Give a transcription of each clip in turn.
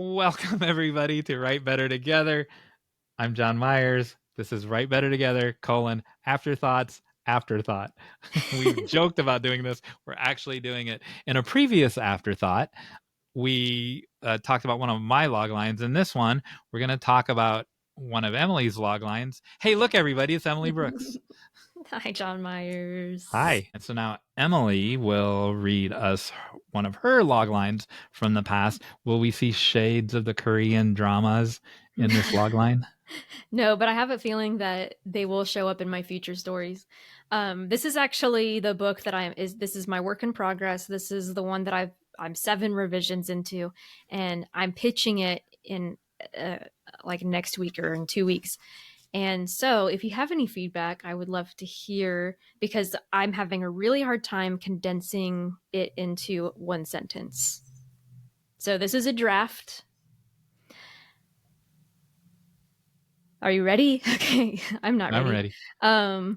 Welcome, everybody, to Write Better Together. I'm John Myers. This is Write Better Together, Afterthoughts, Afterthought. We've joked about doing this. We're actually doing it. In a previous Afterthought, we talked about one of my log lines. In this one, we're going to talk about one of Emily's log lines. Hey, look, everybody, it's Emily Brooks. Hi, John Myers. Hi. And so now Emily will read us one of her log lines from the past. Will we see shades of the Korean dramas in this log line? No, but I have a feeling that they will show up in my future stories. This is actually the book that this is my work in progress. This is the one that I'm 7 revisions into, and I'm pitching it in like next week or in 2 weeks. And so, if you have any feedback, I would love to hear, because I'm having a really hard time condensing it into one sentence. So, this is a draft. Are you ready? Okay, I'm not ready. I'm ready.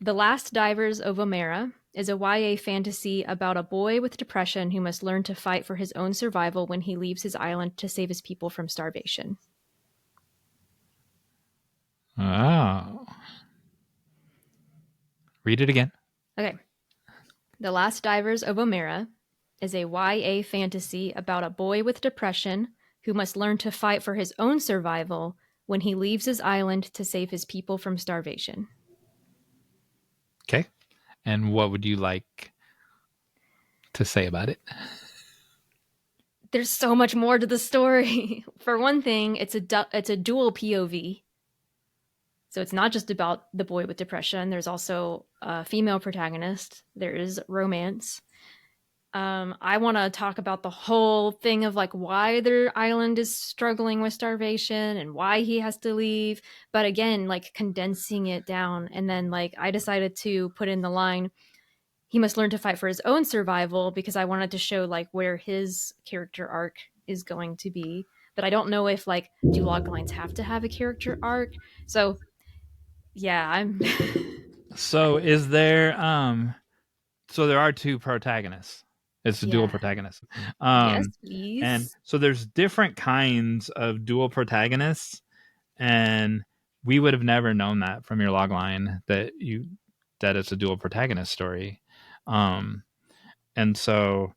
The Last Divers of Omera is a YA fantasy about a boy with depression who must learn to fight for his own survival when he leaves his island to save his people from starvation. Oh. Read it again. Okay. The Last Divers of Omera is a YA fantasy about a boy with depression who must learn to fight for his own survival when he leaves his island to save his people from starvation. Okay. And what would you like to say about it? There's so much more to the story. For one thing, it's a dual POV. So it's not just about the boy with depression. There's also a female protagonist. There is romance. I want to talk about the whole thing of like why their island is struggling with starvation and why he has to leave. But again, like condensing it down. And then like I decided to put in the line, he must learn to fight for his own survival, because I wanted to show like where his character arc is going to be. But I don't know if like, do log lines have to have a character arc? So yeah, I'm So is there so there are two protagonists. It's a dual yeah. protagonist. Yes, And please. so there's different kinds of dual protagonists, and we would have never known that from your log line that it's a dual protagonist story. And so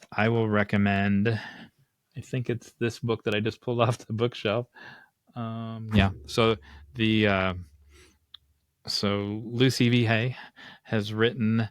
I will recommend, I think it's this book that I just pulled off the bookshelf. Yeah. So Lucy V. Hay has written.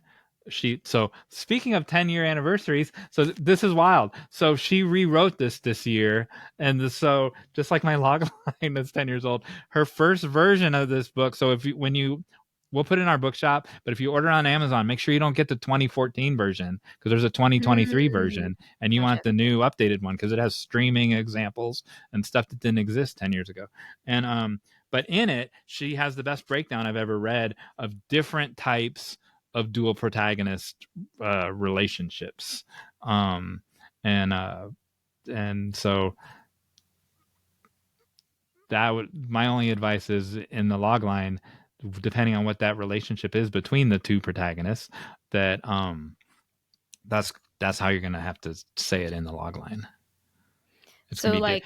So speaking of 10-year anniversaries, so this is wild. So she rewrote this year, and so just like my log line that's 10 years old, her first version of this book. So we'll put it in our bookshop, but if you order on Amazon, make sure you don't get the 2014 version, because there's a 2023 version, and you Gotcha. want the new updated one because it has streaming examples and stuff that didn't exist 10 years ago. And but in it, she has the best breakdown I've ever read of different types of dual protagonist relationships. Um, and uh, and so my only advice is, in the log line, depending on what that relationship is between the two protagonists, that's how you're gonna have to say it in the log line. It's gonna So be like,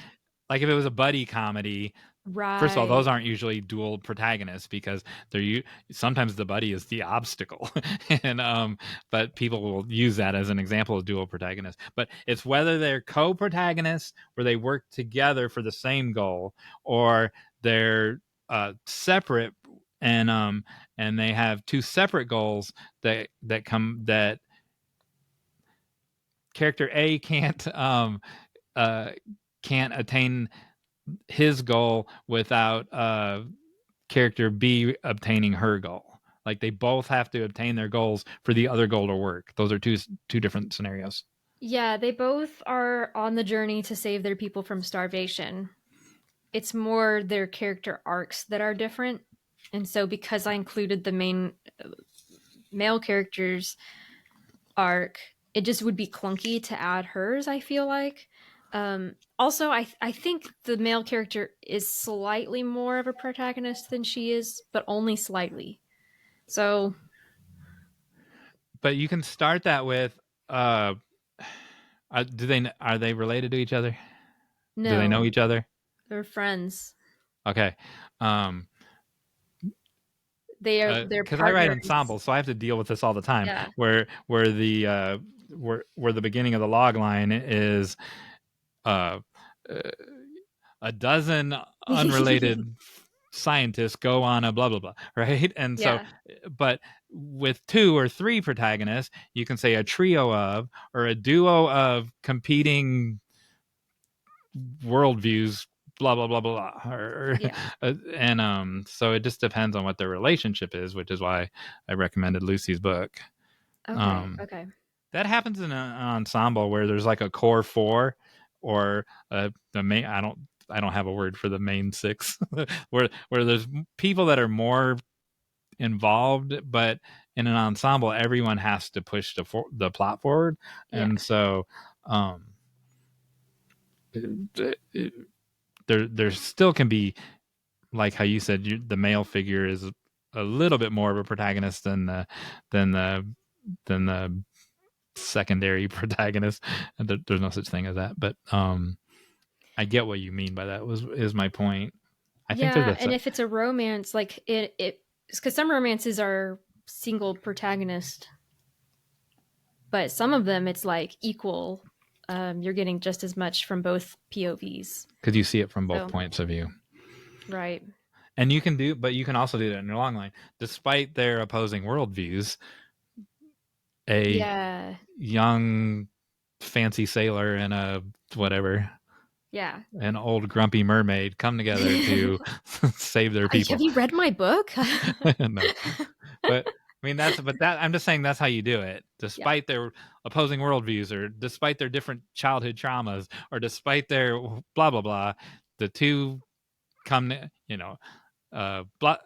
like if it was a buddy comedy. First of all, those right. aren't usually dual protagonists, because sometimes the buddy is the obstacle, and but people will use that as an example of dual protagonists. But it's whether they're co-protagonists, where they work together for the same goal, or they're separate, and they have two separate goals that character A can't attain his goal without character B obtaining her goal. Like, they both have to obtain their goals for the other goal to work. Those are two different scenarios. Yeah, they both are on the journey to save their people from starvation. It's more their character arcs that are different. And so because I included the main male character's arc, it just would be clunky to add hers, I feel like. Also, I think the male character is slightly more of a protagonist than she is, but only slightly. So, But you can start that with are they related to each other? Do they know No, each other? they're friends. Okay. Um, They're because I write partners. ensembles, so I have to deal with this all the time. Yeah. Where the beginning of the log line is uh, uh, a dozen unrelated scientists go on a blah blah blah, right? And so, Yeah. but with two or three protagonists, you can say a trio of or a duo of competing worldviews, blah blah blah blah, Yeah. and so it just depends on what their relationship is, which is why I recommended Lucy's book. Okay. Um, Okay. that happens in an ensemble where there's like a core four, or the main. I don't have a word for the main six, where there's people that are more involved, but in an ensemble, everyone has to push the plot forward, Yeah. and so um, there still can be, like how you said, the male figure is a little bit more of a protagonist than the than the secondary protagonist. There's no such thing as that, but I get what you mean by that. Was is my point. I think there's Yeah, and a if it's a romance, like it because some romances are single protagonist, but some of them it's like equal. You're getting just as much from both POVs. because you see it from both So, points of view, right. and you can also do that in your long line, despite their opposing worldviews. A Yeah. young fancy sailor and a whatever Yeah. an old grumpy mermaid come together to save their Have people. you read my book? No, but I mean that I'm just saying that's how you do it, Yeah. despite their opposing worldviews, or despite their different childhood traumas, or despite their blah blah blah. The two come, blah,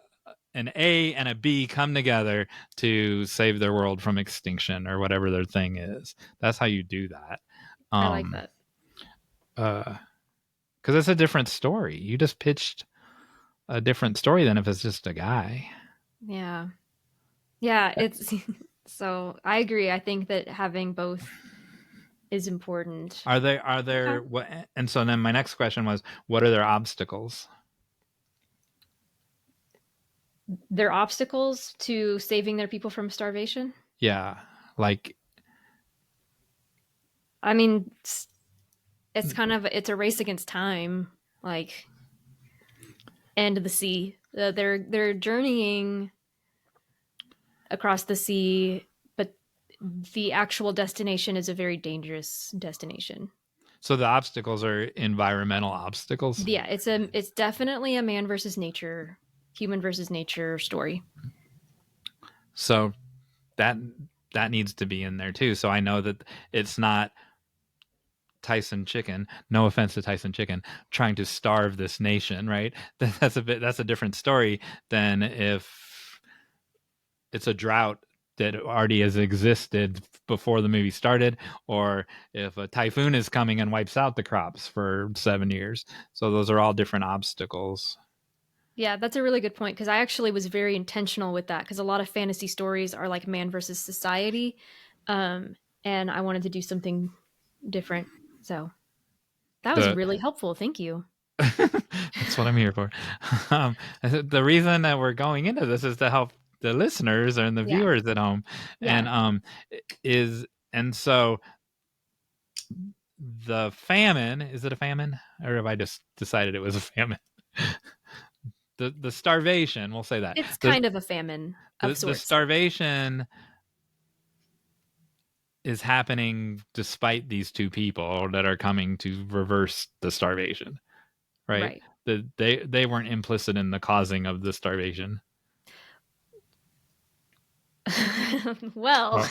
an A and a B come together to save their world from extinction or whatever their thing is. That's how you do that. I like Um, that. because it's a different story. You just pitched a different story than if it's just a guy. Yeah. Yeah, it's so I agree. I think that having both is important. Are Okay. there what? And so then my next question was, what are their obstacles? They're obstacles to saving their people from starvation. Yeah, like I mean, it's kind of it's a race against time, like end of the sea. They're journeying across the sea, but the actual destination is a very dangerous destination. so the obstacles are environmental obstacles. Yeah, it's definitely a man versus nature, human versus nature story. So that that needs to be in there too. So I know that it's not Tyson Chicken. No offense to Tyson Chicken, trying to starve this nation, right? That's a different story than if it's a drought that already has existed before the movie started, or if a typhoon is coming and wipes out the crops for 7 years. So those are all different obstacles. Yeah, that's a really good point because I actually was very intentional with that because a lot of fantasy stories are like man versus society, um, and I wanted to do something different. So that was The really helpful. Thank you. That's what I'm here for. The reason that we're going into this is to help the listeners and the Yeah, viewers at home, and yeah. is and so the famine, is it a famine, or have I just decided it was a famine? The starvation, we'll say that It's kind of a famine of the sorts. starvation is happening despite these two people that are coming to reverse the starvation, right? Right. They weren't implicit in the causing of the starvation. Well,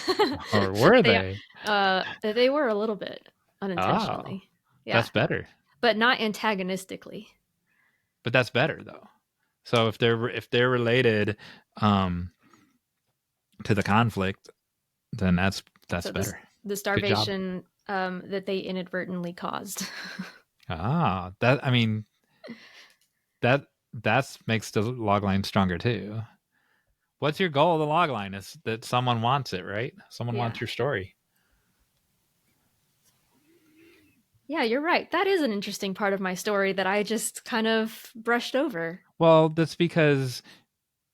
Or, or were they they? they were a little bit Oh, unintentionally. Yeah, that's better. but not antagonistically. But that's better though. So if they're related um, to the conflict, then that's So this better. the Good job. starvation that they inadvertently caused. Ah, that I mean that makes the log line stronger too. What's your goal of the log line? Is that someone wants it, right? Someone Yeah. wants your story. Yeah, you're right. That is an interesting part of my story that I just kind of brushed over. Well, that's because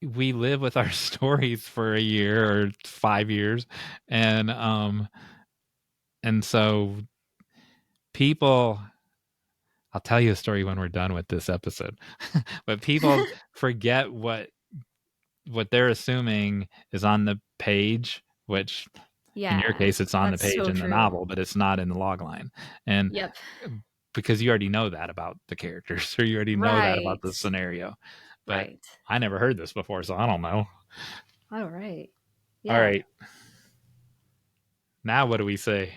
we live with our stories for a year or 5 years, and so people. I'll tell you a story when we're done with this episode, but people forget what they're assuming is on the page, which in your Yeah, case it's on the that's page so in the true. novel, but it's not in the log line. And Yep. because you already know that about the characters, or you already know that about Right. the scenario. But Right. I never heard this before, so I don't know. All right. All Yeah. right. Now what do we say?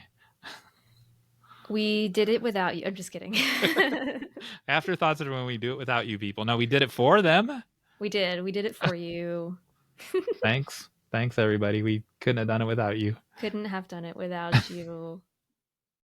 We did it without you. I'm just kidding. Afterthoughts are when we do it without you people. No, we did it for them. We did. We did it for you. Thanks. Thanks everybody. We couldn't have done it without you. Couldn't have done it without you.